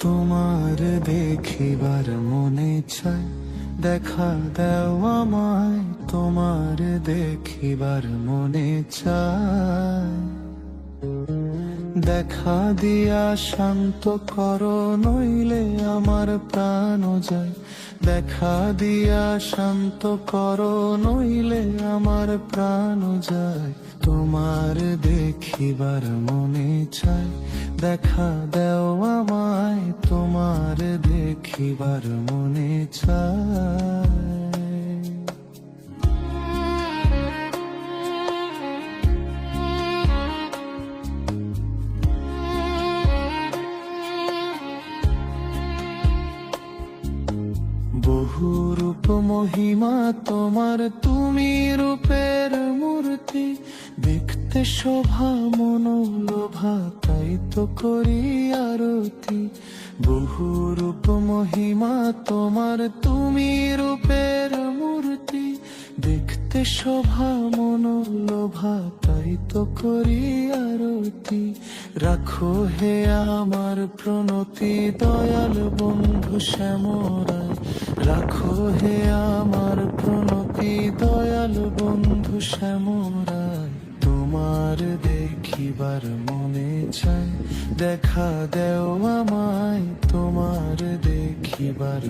তোমার দেখিবার মনে চায়, দেখা দাও আমায়। তোমার দেখিবার মনে চায়, দেখা দিয়া শান্ত করো, নইলে আমার প্রাণ যায়। দেখা দিয়া শান্ত করো, নইলে আমার প্রাণ যায়। তোমার দেখিবার মনে চায়, দেখা দাও আমায়। তোমার দেখিবার মনে চায়। বহু রূপ মহিমা তোমার, তুমি রূপের মূর্তি। দেখতে শোভা মনোলোভা, তাই তো করি আরতি। বহু রূপ মহিমা তোমার, তুমি রূপের মূর্তি। দেখতে শোভা মনোলোভা, তাই তো করি আরতি। রাখো হে আমার প্রণতি, দয়াল বন্ধু শ্যামরায়। রাখো হে আমার প্রণতি, দয়াল বন্ধু শ্যামরায়। তোমার দেখিবার মনে চায়, দেখা দেও আমায়। তোমার দেখিবার